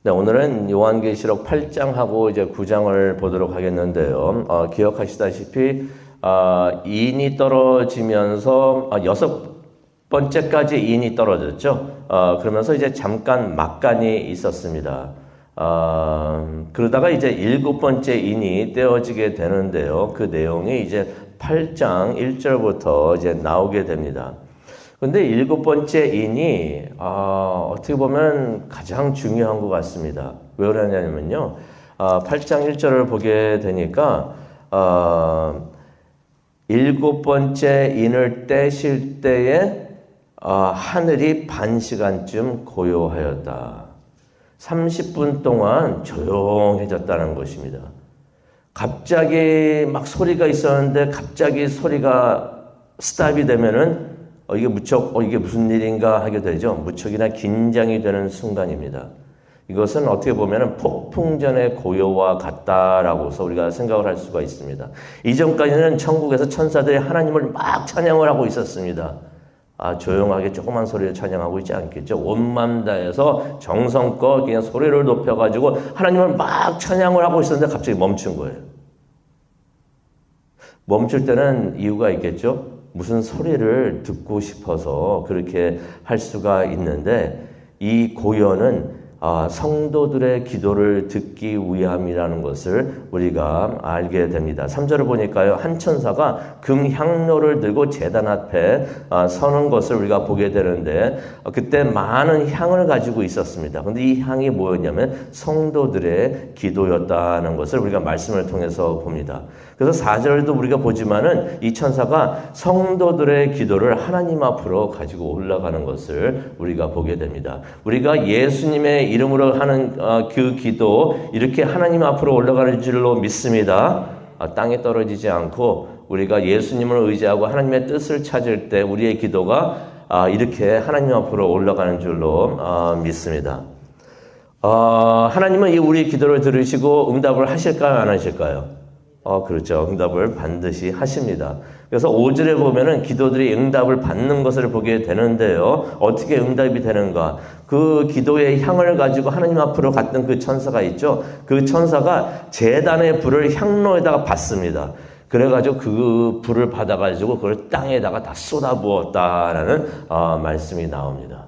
네, 오늘은 요한계시록 8장하고 이제 9장을 보도록 하겠는데요. 기억하시다시피, 인이 떨어지면서, 여섯 번째까지 인이 떨어졌죠. 그러면서 이제 잠깐 막간이 있었습니다. 그러다가 이제 일곱 번째 인이 떼어지게 되는데요. 그 내용이 이제 8장 1절부터 이제 나오게 됩니다. 근데 일곱 번째 인이 어떻게 보면 가장 중요한 것 같습니다. 왜 그러냐면요. 8장 1절을 보게 되니까 일곱 번째 인을 떼실 때에 하늘이 반 시간쯤 고요하였다. 30분 동안 조용해졌다는 것입니다. 갑자기 막 소리가 있었는데 갑자기 소리가 스탑이 되면은 이게 무척 이게 무슨 일인가 하게 되죠. 무척이나 긴장이 되는 순간입니다. 이것은 어떻게 보면 폭풍전의 고요와 같다라고서 우리가 생각을 할 수가 있습니다. 이전까지는 천국에서 천사들이 하나님을 막 찬양을 하고 있었습니다. 조용하게 조그만 소리로 찬양하고 있지 않겠죠. 온 맘 다해서 정성껏 그냥 소리를 높여가지고 하나님을 막 찬양을 하고 있었는데 갑자기 멈춘 거예요. 멈출 때는 이유가 있겠죠. 무슨 소리를 듣고 싶어서 그렇게 할 수가 있는데 이 고요는 성도들의 기도를 듣기 위함이라는 것을 우리가 알게 됩니다. 3절을 보니까요. 한 천사가 금향로를 들고 제단 앞에 서는 것을 우리가 보게 되는데 그때 많은 향을 가지고 있었습니다. 그런데 이 향이 뭐였냐면 성도들의 기도였다는 것을 우리가 말씀을 통해서 봅니다. 그래서 4절도 우리가 보지만은 이 천사가 성도들의 기도를 하나님 앞으로 가지고 올라가는 것을 우리가 보게 됩니다. 우리가 예수님의 이름으로 하는 그 기도 이렇게 하나님 앞으로 올라가는 줄로 믿습니다. 땅에 떨어지지 않고 우리가 예수님을 의지하고 하나님의 뜻을 찾을 때 우리의 기도가 이렇게 하나님 앞으로 올라가는 줄로 믿습니다. 하나님은 이 우리의 기도를 들으시고 응답을 하실까요? 안 하실까요? 그렇죠. 응답을 반드시 하십니다. 그래서 5절에 보면은 기도들이 응답을 받는 것을 보게 되는데요. 어떻게 응답이 되는가? 그 기도의 향을 가지고 하나님 앞으로 갔던 그 천사가 있죠. 그 천사가 제단의 불을 향로에다가 받습니다. 그래가지고 그 불을 받아가지고 그걸 땅에다가 다 쏟아부었다라는 말씀이 나옵니다.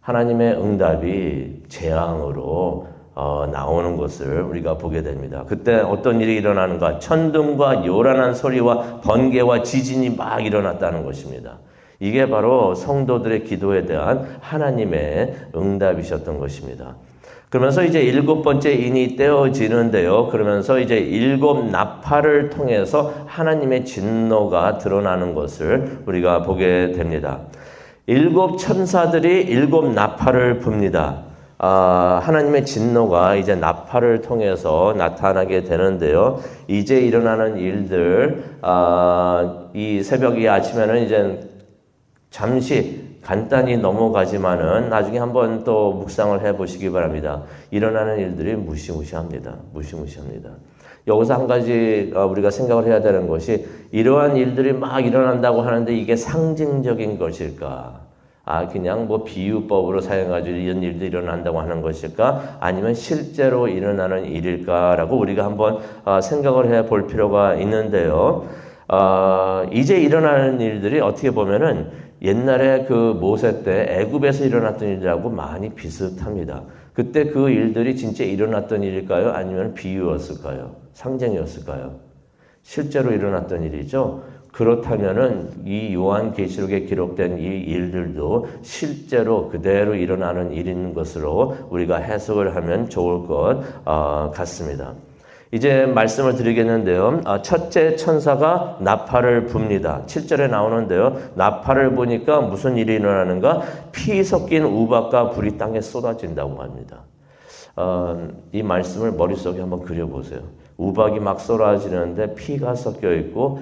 하나님의 응답이 재앙으로 나오는 것을 우리가 보게 됩니다. 그때 어떤 일이 일어나는가? 천둥과 요란한 소리와 번개와 지진이 막 일어났다는 것입니다. 이게 바로 성도들의 기도에 대한 하나님의 응답이셨던 것입니다. 그러면서 이제 일곱 번째 인이 떼어지는데요. 그러면서 이제 일곱 나팔을 통해서 하나님의 진노가 드러나는 것을 우리가 보게 됩니다. 일곱 천사들이 일곱 나팔을 붑니다. 하나님의 진노가 이제 나팔을 통해서 나타나게 되는데요. 이제 일어나는 일들, 이 새벽이 아침에는 이제 잠시 간단히 넘어가지만은 나중에 한번 또 묵상을 해 보시기 바랍니다. 일어나는 일들이 무시무시합니다. 무시무시합니다. 여기서 한 가지 우리가 생각을 해야 되는 것이 이러한 일들이 막 일어난다고 하는데 이게 상징적인 것일까? 그냥 뭐 비유법으로 사용해가지고 이런 일도 일어난다고 하는 것일까? 아니면 실제로 일어나는 일일까라고 우리가 한번 생각을 해 볼 필요가 있는데요. 이제 일어나는 일들이 어떻게 보면은 옛날에 그 모세 때 애굽에서 일어났던 일들하고 많이 비슷합니다. 그때 그 일들이 진짜 일어났던 일일까요? 아니면 비유였을까요? 상징이었을까요? 실제로 일어났던 일이죠. 그렇다면은 이 요한계시록에 기록된 이 일들도 실제로 그대로 일어나는 일인 것으로 우리가 해석을 하면 좋을 것 같습니다. 이제 말씀을 드리겠는데요. 첫째 천사가 나팔을 붑니다. 7절에 나오는데요. 나팔을 보니까 무슨 일이 일어나는가? 피 섞인 우박과 불이 땅에 쏟아진다고 합니다. 이 말씀을 머릿속에 한번 그려보세요. 우박이 막 쏟아지는데 피가 섞여 있고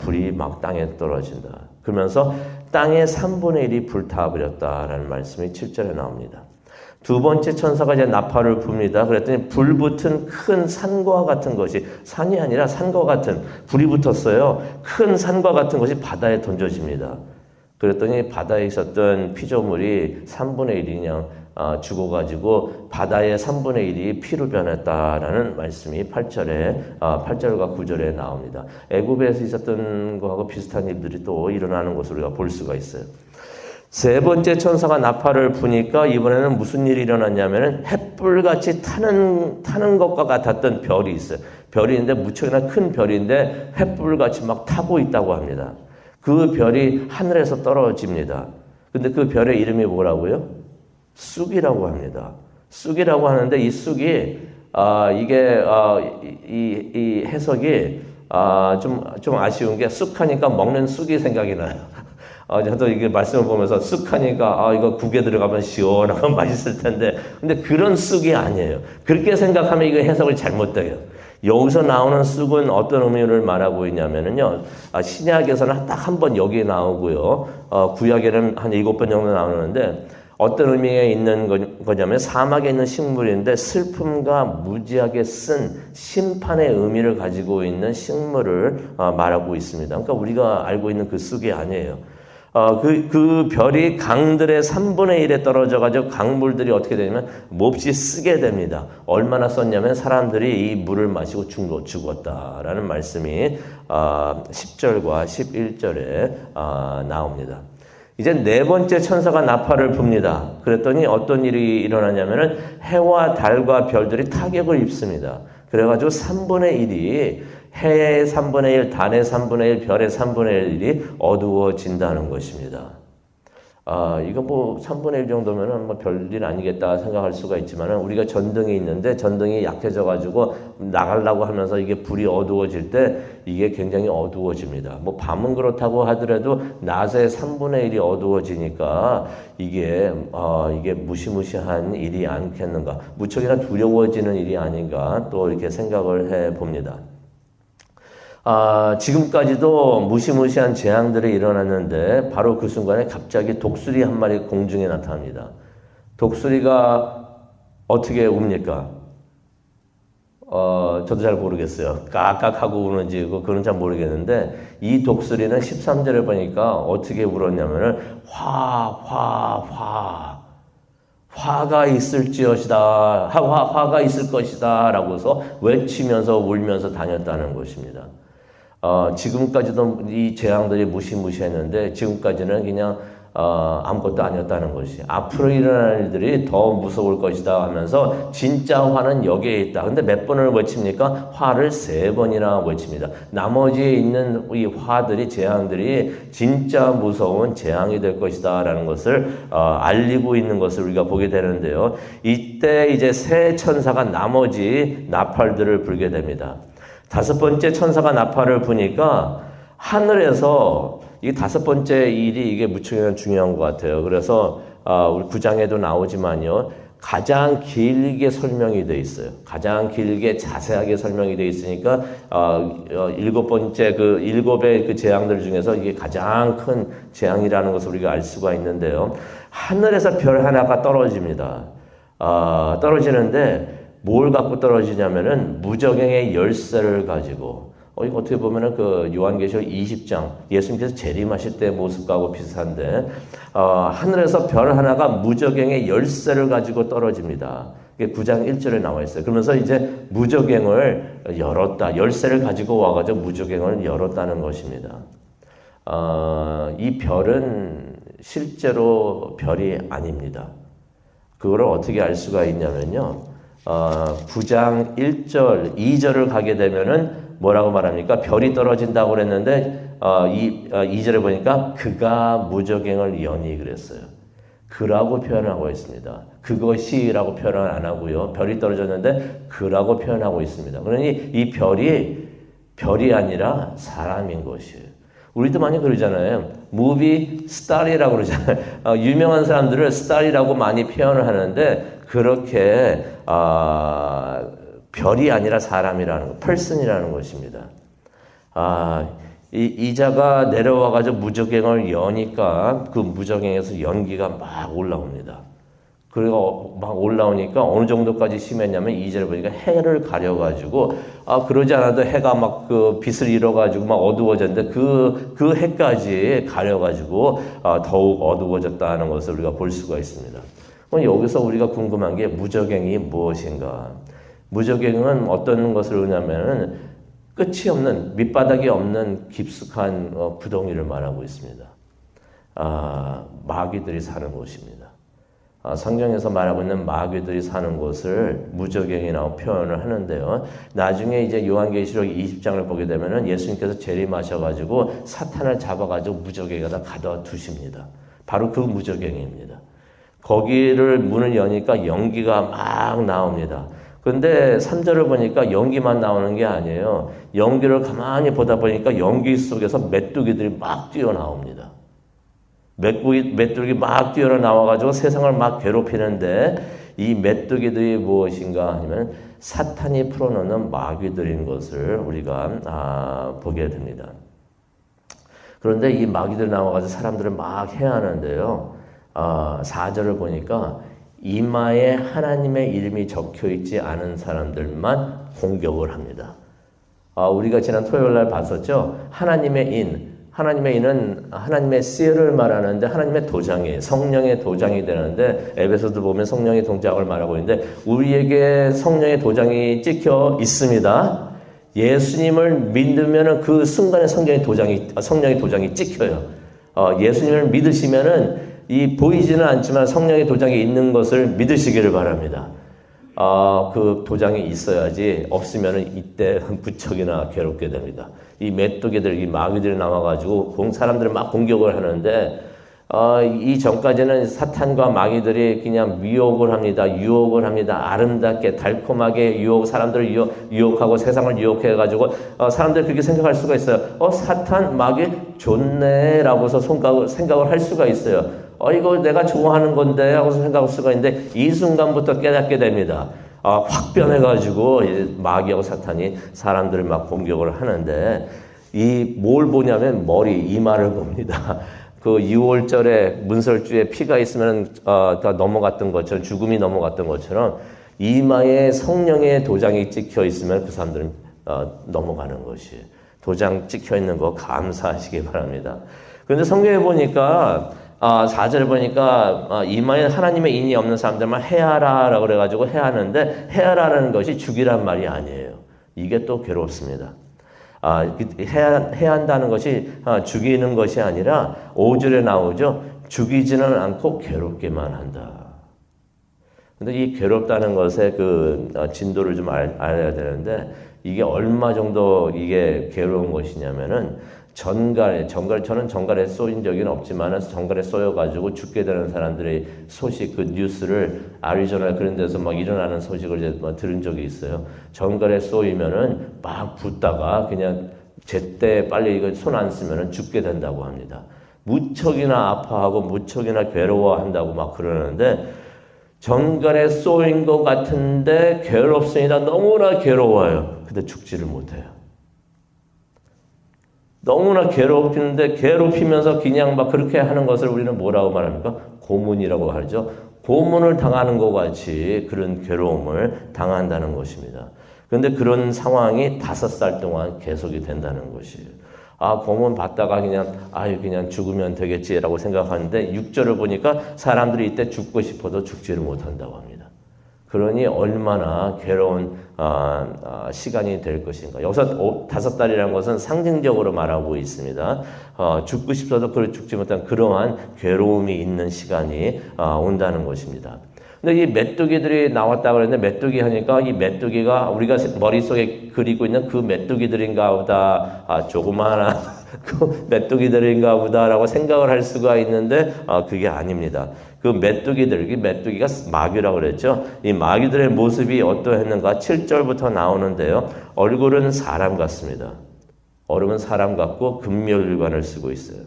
불이 막 땅에 떨어진다. 그러면서 땅의 3분의 1이 불타버렸다라는 말씀이 7절에 나옵니다. 두 번째 천사가 이제 나팔을 붑니다. 그랬더니 불 붙은 큰 산과 같은 것이 산이 아니라 산과 같은 불이 붙었어요. 큰 산과 같은 것이 바다에 던져집니다. 그랬더니 바다에 있었던 피조물이 3분의 1이 그냥 죽어가지고 바다의 3분의 1이 피로 변했다라는 말씀이 8절과 9절에 나옵니다. 애굽에서 있었던 거하고 비슷한 일들이 또 일어나는 것을 우리가 볼 수가 있어요. 세 번째 천사가 나팔을 부니까 이번에는 무슨 일이 일어났냐면은 햇불같이 타는 것과 같았던 별이 있어요. 별이 있는데 무척이나 큰 별인데 햇불같이 막 타고 있다고 합니다. 그 별이 하늘에서 떨어집니다. 근데 그 별의 이름이 뭐라고요? 쑥이라고 합니다. 쑥이라고 하는데 이 쑥이 이 해석이 좀 아쉬운 게 쑥하니까 먹는 쑥이 생각이 나요. 저도 이게 말씀을 보면서 쑥하니까 이거 국에 들어가면 시원하고 맛있을 텐데 근데 그런 쑥이 아니에요. 그렇게 생각하면 이거 해석을 잘못돼요. 여기서 나오는 쑥은 어떤 의미를 말하고 있냐면은요, 신약에서는 딱 한 번 여기 나오고요, 구약에는 한 7번 정도 나오는데, 어떤 의미가 있는 거냐면 사막에 있는 식물인데 슬픔과 무지하게 쓴 심판의 의미를 가지고 있는 식물을 말하고 있습니다. 그러니까 우리가 알고 있는 그 쑥이 아니에요. 그 별이 강들의 3분의 1에 떨어져가지고 강물들이 어떻게 되냐면 몹시 쓰게 됩니다. 얼마나 썼냐면 사람들이 이 물을 마시고 죽었다라는 말씀이 10절과 11절에 나옵니다. 이제 네 번째 천사가 나팔을 붑니다. 그랬더니 어떤 일이 일어나냐면은 해와 달과 별들이 타격을 입습니다. 그래가지고 3분의 1이 해의 3분의 1, 달의 3분의 1, 별의 3분의 1이 어두워진다는 것입니다. 이거 뭐 3분의 1 정도면은 뭐 별일 아니겠다 생각할 수가 있지만 우리가 전등이 있는데 전등이 약해져가지고 나가려고 하면서 이게 불이 어두워질 때 이게 굉장히 어두워집니다. 뭐 밤은 그렇다고 하더라도 낮에 3분의 1이 어두워지니까 이게 무시무시한 일이 않겠는가. 무척이나 두려워지는 일이 아닌가 또 이렇게 생각을 해 봅니다. 지금까지도 무시무시한 재앙들이 일어났는데 바로 그 순간에 갑자기 독수리 한 마리 공중에 나타납니다. 독수리가 어떻게 웁니까? 저도 잘 모르겠어요. 깍깍하고 우는지 그건 잘 모르겠는데 이 독수리는 13절에 보니까 어떻게 울었냐면은 화가 있을지어시다. 화가 있을 것이다. 라고서 외치면서 울면서 다녔다는 것입니다. 지금까지도 이 재앙들이 무시무시했는데 지금까지는 그냥 아무것도 아니었다는 것이 앞으로 일어날 일들이 더 무서울 것이다 하면서 진짜 화는 여기에 있다. 근데 몇 번을 외칩니까? 화를 3번이나 외칩니다. 나머지에 있는 이 화들이 재앙들이 진짜 무서운 재앙이 될 것이다 라는 것을 알리고 있는 것을 우리가 보게 되는데요. 이때 이제 새 천사가 나머지 나팔들을 불게 됩니다. 5번째 천사가 나팔을 부니까 하늘에서 이 5번째 일이 이게 무척 중요한 것 같아요. 그래서 우리 9장에도 나오지만요. 가장 길게 설명이 되어 있어요. 가장 길게 자세하게 설명이 되어 있으니까 7번째 그 7의 그 재앙들 중에서 이게 가장 큰 재앙이라는 것을 우리가 알 수가 있는데요. 하늘에서 별 하나가 떨어집니다. 떨어지는데 뭘 갖고 떨어지냐면은 무저갱의 열쇠를 가지고 이거 어떻게 보면은 그 요한계시록 20장 예수님께서 재림하실 때의 모습하고 비슷한데 하늘에서 별 하나가 무저갱의 열쇠를 가지고 떨어집니다. 이게 9장 1절에 나와 있어요. 그러면서 이제 무저갱을 열었다. 열쇠를 가지고 와가지고 무저갱을 열었다는 것입니다. 이 별은 실제로 별이 아닙니다. 그거를 어떻게 알 수가 있냐면요. 9장 1절, 2절을 가게 되면은 뭐라고 말합니까? 별이 떨어진다고 그랬는데 2절에 보니까 그가 무저갱을 여니 그랬어요. 그라고 표현하고 있습니다. 그것이라고 표현 안 하고요. 별이 떨어졌는데 그라고 표현하고 있습니다. 그러니 이 별이 아니라 사람인 것이에요. 우리도 많이 그러잖아요. 무비 스타리라고 그러잖아요. 유명한 사람들을 스타리라고 많이 표현을 하는데 그렇게 별이 아니라 사람이라는 것, person이라는 것입니다. 이자가 내려와가지고 무저갱을 여니까 그 무저갱에서 연기가 막 올라옵니다. 그리고 막 올라오니까 어느 정도까지 심했냐면 2절에 보니까 해를 가려가지고 그러지 않아도 해가 막 그 빛을 잃어가지고 막 어두워졌는데 그 해까지 가려가지고 더욱 어두워졌다는 것을 우리가 볼 수가 있습니다. 그럼 여기서 우리가 궁금한 게 무저갱이 무엇인가? 무저갱은 어떤 것을 의미하면은 끝이 없는, 밑바닥이 없는 깊숙한 구덩이를 말하고 있습니다. 마귀들이 사는 곳입니다. 성경에서 말하고 있는 마귀들이 사는 곳을 무저갱이라고 표현을 하는데요. 나중에 이제 요한계시록 20장을 보게 되면은 예수님께서 재림하셔가지고 사탄을 잡아가지고 무저갱에다 가둬두십니다. 바로 그 무저갱이입니다. 거기를 문을 여니까 연기가 막 나옵니다. 근데 3절을 보니까 연기만 나오는 게 아니에요. 연기를 가만히 보다 보니까 연기 속에서 메뚜기들이 막 뛰어나옵니다. 메뚜기 막 뛰어나와가지고 세상을 막 괴롭히는데 이 메뚜기들이 무엇인가 하면 사탄이 풀어놓는 마귀들인 것을 우리가 보게 됩니다. 그런데 이 마귀들이 나와가지고 사람들을 막 해하는데요. 4절을 보니까 이마에 하나님의 이름이 적혀있지 않은 사람들만 공격을 합니다. 우리가 지난 토요일날 봤었죠. 하나님의 인은 하나님의 씨를 말하는데 하나님의 도장이에요. 성령의 도장이 되는데 에베소서 보면 성령의 동작을 말하고 있는데 우리에게 성령의 도장이 찍혀 있습니다. 예수님을 믿으면 그 순간에 성령의 도장이 찍혀요. 예수님을 믿으시면은 이 보이지는 않지만 성령의 도장이 있는 것을 믿으시기를 바랍니다. 그 도장이 있어야지 없으면은 이때 무척이나 괴롭게 됩니다. 이 메뚜기들, 이 마귀들이 나와가지고 사람들을 막 공격을 하는데 이 전까지는 사탄과 마귀들이 그냥 유혹을 합니다. 아름답게 달콤하게 사람들을 유혹하고 세상을 유혹해가지고 사람들이 그렇게 생각할 수가 있어요. 사탄, 마귀 좋네라고서 생각을 할 수가 있어요. 이거 내가 좋아하는 건데 하고서 생각할 수가 있는데 이 순간부터 깨닫게 됩니다. 확 변해가지고 마귀하고 사탄이 사람들을 막 공격을 하는데 뭘 보냐면 이마를 봅니다. 그 6월절에 문설주에 피가 있으면 다 넘어갔던 것처럼 죽음이 넘어갔던 것처럼 이마에 성령의 도장이 찍혀 있으면 그 사람들은 넘어가는 것이 도장 찍혀 있는 거 감사하시기 바랍니다. 그런데 성경에 보니까 4절에 보니까 이마에 하나님의 인이 없는 사람들만 해하라라고 그래가지고 해하는데 해하라는 것이 죽이란 말이 아니에요. 이게 또 괴롭습니다. 해한다는 것이 죽이는 것이 아니라 5절에 나오죠. 죽이지는 않고 괴롭게만 한다. 근데 이 괴롭다는 것의 그 진도를 좀 알아야 되는데 이게 얼마 정도 이게 괴로운 것이냐면은 저는 전갈에 쏘인 적은 없지만 전갈에 쏘여가지고 죽게 되는 사람들의 소식, 그 뉴스를 아리조나 그런 데서 막 일어나는 소식을 이제 들은 적이 있어요. 전갈에 쏘이면은 막 붓다가 그냥 제때 빨리 이거 손 안 쓰면은 죽게 된다고 합니다. 무척이나 아파하고 무척이나 괴로워한다고 막 그러는데 전갈에 쏘인 것 같은데 괴롭습니다. 너무나 괴로워요. 근데 죽지를 못해요. 너무나 괴롭히는데 괴롭히면서 그냥 막 그렇게 하는 것을 우리는 뭐라고 말합니까? 고문이라고 하죠. 고문을 당하는 것 같이 그런 괴로움을 당한다는 것입니다. 그런데 그런 상황이 5살 동안 계속이 된다는 것이에요. 고문 받다가 그냥 죽으면 되겠지라고 생각하는데 6절을 보니까 사람들이 이때 죽고 싶어도 죽지를 못한다고 합니다. 그러니 얼마나 괴로운 시간이 될 것인가. 여기서 5달이라는 것은 상징적으로 말하고 있습니다. 죽고 싶어도 죽지 못한 그러한 괴로움이 있는 시간이 온다는 것입니다. 근데 이 메뚜기들이 나왔다고 그랬는데 메뚜기 하니까 이 메뚜기가 우리가 머릿속에 그리고 있는 그 메뚜기들인가 보다, 조그마한 그 메뚜기들인가 보다라고 생각을 할 수가 있는데 그게 아닙니다. 그 메뚜기가 마귀라고 그랬죠. 이 마귀들의 모습이 어떠했는가 7절부터 나오는데요. 얼굴은 사람 같습니다. 얼굴은 사람 같고 금멸류관을 쓰고 있어요.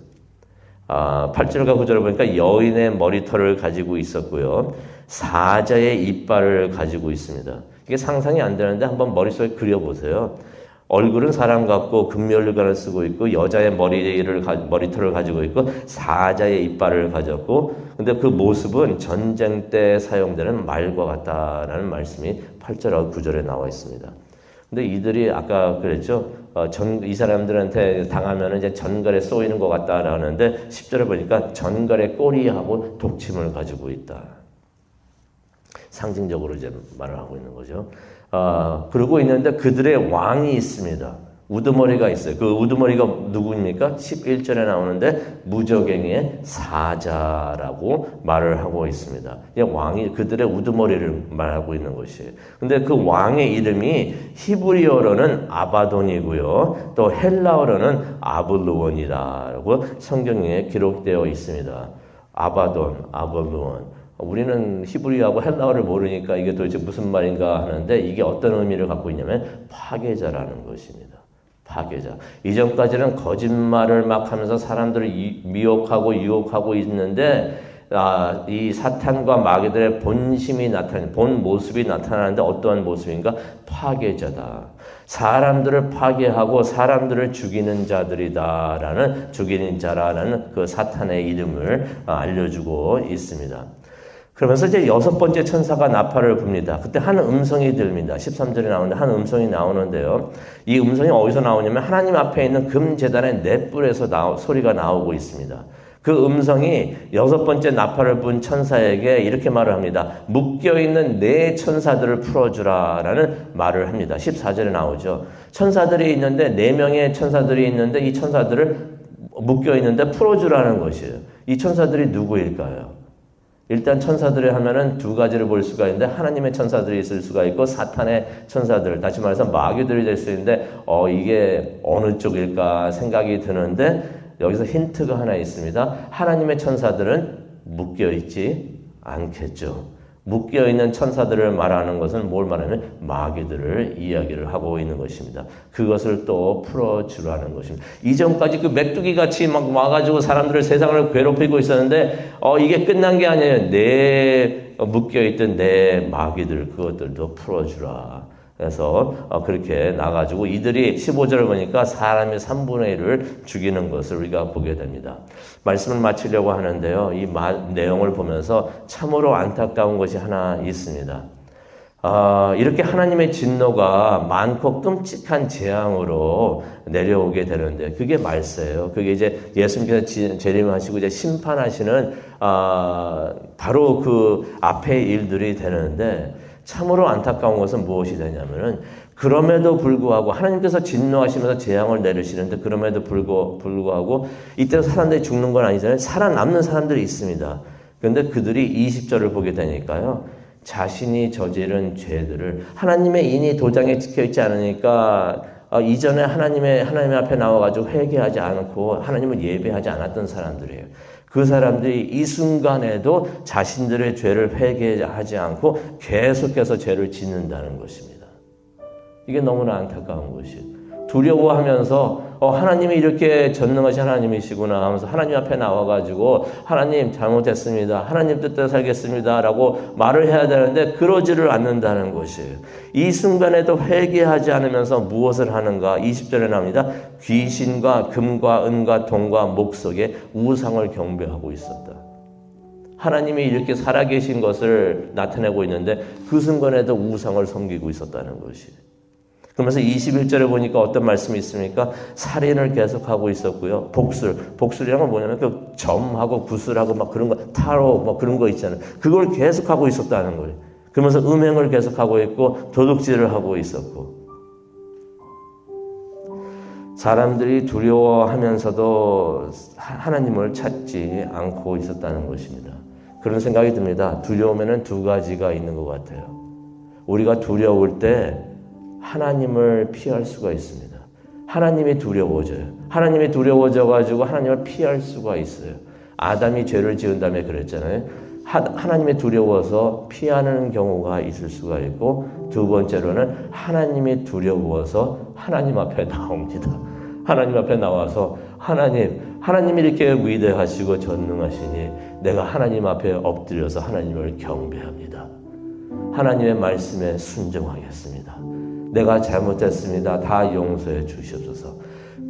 8절과 9절을 보니까 여인의 머리털을 가지고 있었고요. 사자의 이빨을 가지고 있습니다. 이게 상상이 안 되는데 한번 머릿속에 그려보세요. 얼굴은 사람 같고 금멸류관을 쓰고 있고 여자의 머리털을 가지고 있고 사자의 이빨을 가졌고 근데 그 모습은 전쟁 때 사용되는 말과 같다라는 말씀이 8절하고 9절에 나와 있습니다. 근데 이들이 아까 그랬죠. 이 사람들한테 당하면 이제 전갈에 쏘이는 것 같다라는데 10절에 보니까 전갈의 꼬리하고 독침을 가지고 있다. 상징적으로 이제 말을 하고 있는 거죠. 그러고 있는데 그들의 왕이 있습니다. 우두머리가 있어요. 그 우두머리가 누구입니까? 11절에 나오는데 무저갱의 사자라고 말을 하고 있습니다. 왕이 그들의 우두머리를 말하고 있는 것이에요. 근데 그 왕의 이름이 히브리어로는 아바돈이고요. 또 헬라어로는 아볼루원이라고 성경에 기록되어 있습니다. 아바돈, 아볼루원. 우리는 히브리어하고 헬라어를 모르니까 이게 도대체 무슨 말인가 하는데 이게 어떤 의미를 갖고 있냐면 파괴자라는 것입니다. 파괴자. 이전까지는 거짓말을 막 하면서 사람들을 미혹하고 유혹하고 있는데 이 사탄과 마귀들의 본심이 본 모습이 나타나는데 어떠한 모습인가? 파괴자다. 사람들을 파괴하고 사람들을 죽이는 자라는 그 사탄의 이름을 알려주고 있습니다. 그러면서 이제 6번째 천사가 나팔을 붑니다. 그때 한 음성이 들립니다. 13절에 나오는데 한 음성이 나오는데요. 이 음성이 어디서 나오냐면 하나님 앞에 있는 금제단의 넷불에서 소리가 나오고 있습니다. 그 음성이 6번째 나팔을 분 천사에게 이렇게 말을 합니다. 묶여있는 네 천사들을 풀어주라 라는 말을 합니다. 14절에 나오죠. 천사들이 있는데 4명의 천사들이 있는데 이 천사들을 묶여있는데 풀어주라는 것이에요. 이 천사들이 누구일까요? 일단 천사들을 하면은 두 가지를 볼 수가 있는데 하나님의 천사들이 있을 수가 있고 사탄의 천사들, 다시 말해서 마귀들이 될 수 있는데 이게 어느 쪽일까 생각이 드는데 여기서 힌트가 하나 있습니다. 하나님의 천사들은 묶여있지 않겠죠. 묶여있는 천사들을 말하는 것은 뭘 말하면 마귀들을 이야기를 하고 있는 것입니다. 그것을 또 풀어주라는 것입니다. 이전까지 그 메뚜기 같이 막 와가지고 사람들을 세상을 괴롭히고 있었는데 이게 끝난 게 아니에요. 묶여있던 내 마귀들 그것들도 풀어주라. 그래서 그렇게 나가지고 이들이 15절을 보니까 사람의 3분의 1을 죽이는 것을 우리가 보게 됩니다. 말씀을 마치려고 하는데요. 이 내용을 보면서 참으로 안타까운 것이 하나 있습니다. 이렇게 하나님의 진노가 많고 끔찍한 재앙으로 내려오게 되는데 그게 말세예요. 그게 이제 예수님께서 재림하시고 이제 심판하시는 바로 그 앞의 일들이 되는데 참으로 안타까운 것은 무엇이 되냐면은 그럼에도 불구하고 하나님께서 진노하시면서 재앙을 내리시는데 그럼에도 불구하고 이때 사람들이 죽는 건 아니잖아요. 살아남는 사람들이 있습니다. 그런데 그들이 20절을 보게 되니까요. 자신이 저지른 죄들을 하나님의 인이 도장에 찍혀있지 않으니까 이전에 하나님 앞에 나와가지고 회개하지 않고 하나님을 예배하지 않았던 사람들이에요. 그 사람들이 이 순간에도 자신들의 죄를 회개하지 않고 계속해서 죄를 짓는다는 것입니다. 이게 너무나 안타까운 것이에요. 두려워하면서 하나님이 이렇게 전능하신 하나님이시구나 하면서 하나님 앞에 나와가지고 하나님 잘못했습니다. 하나님 뜻대로 살겠습니다. 라고 말을 해야 되는데 그러지를 않는다는 것이에요. 이 순간에도 회개하지 않으면서 무엇을 하는가? 20절에 나옵니다. 귀신과 금과 은과 동과 목석에 우상을 경배하고 있었다. 하나님이 이렇게 살아계신 것을 나타내고 있는데 그 순간에도 우상을 섬기고 있었다는 것이에요. 그러면서 21절에 보니까 어떤 말씀이 있습니까? 살인을 계속하고 있었고요. 복술이란 건 뭐냐면 그 점하고 구슬하고 막 그런 거, 타로 막 그런 거 있잖아요. 그걸 계속하고 있었다는 거예요. 그러면서 음행을 계속하고 있고 도둑질을 하고 있었고. 사람들이 두려워하면서도 하나님을 찾지 않고 있었다는 것입니다. 그런 생각이 듭니다. 두려우면은 두 가지가 있는 것 같아요. 우리가 두려울 때 하나님을 피할 수가 있습니다. 하나님이 두려워져요. 하나님이 두려워져가지고 하나님을 피할 수가 있어요. 아담이 죄를 지은 다음에 그랬잖아요. 하나님이 두려워서 피하는 경우가 있을 수가 있고 두 번째로는 하나님이 두려워서 하나님 앞에 나옵니다. 하나님 앞에 나와서 하나님이 이렇게 위대하시고 전능하시니 내가 하나님 앞에 엎드려서 하나님을 경배합니다. 하나님의 말씀에 순종하겠습니다. 내가 잘못했습니다. 다 용서해 주시옵소서.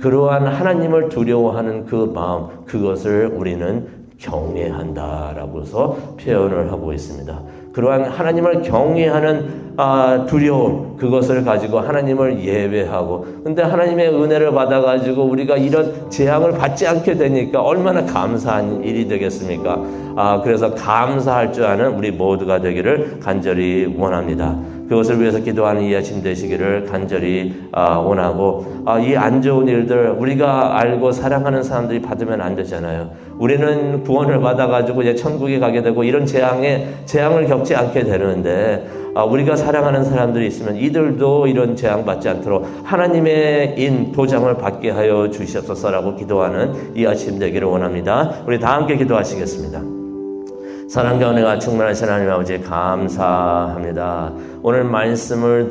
그러한 하나님을 두려워하는 그 마음, 그것을 우리는 경외한다라고 해서 표현을 하고 있습니다. 그러한 하나님을 경외하는 두려움, 그것을 가지고 하나님을 예배하고, 근데 하나님의 은혜를 받아가지고 우리가 이런 재앙을 받지 않게 되니까 얼마나 감사한 일이 되겠습니까? 그래서 감사할 줄 아는 우리 모두가 되기를 간절히 원합니다. 그것을 위해서 기도하는 이 아침 되시기를 간절히 원하고, 이 안 좋은 일들 우리가 알고 사랑하는 사람들이 받으면 안 되잖아요. 우리는 구원을 받아가지고 이제 천국에 가게 되고 이런 재앙을 겪지 않게 되는데, 우리가 사랑하는 사람들이 있으면 이들도 이런 재앙 받지 않도록 하나님의 도장을 받게 하여 주시옵소서라고 기도하는 이 아침 되기를 원합니다. 우리 다 함께 기도하시겠습니다. 사랑과 은혜가 충만하신 하나님 아버지 감사합니다. 오늘 말씀을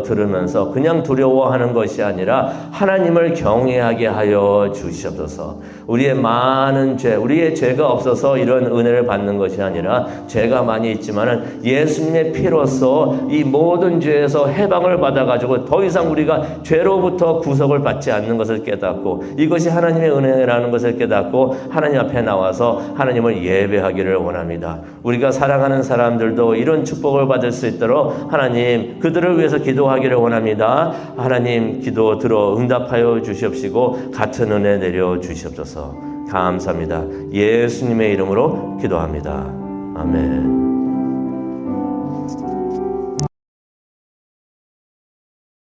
들으면서 그냥 두려워하는 것이 아니라 하나님을 경외하게 하여 주시옵소서. 우리의 많은 우리의 죄가 없어서 이런 은혜를 받는 것이 아니라 죄가 많이 있지만은 예수님의 피로써 이 모든 죄에서 해방을 받아가지고 더 이상 우리가 죄로부터 구속을 받지 않는 것을 깨닫고, 이것이 하나님의 은혜라는 것을 깨닫고 하나님 앞에 나와서 하나님을 예배하기를 원합니다. 우리가 사랑하는 사람들도 이런 축복을 받을 수 있도록 하나님 그들을 위해서 기도하기를 원합니다. 하나님 기도 들어 응답하여 주시옵시고 같은 은혜 내려 주시옵소서. 감사합니다. 예수님의 이름으로 기도합니다. 아멘.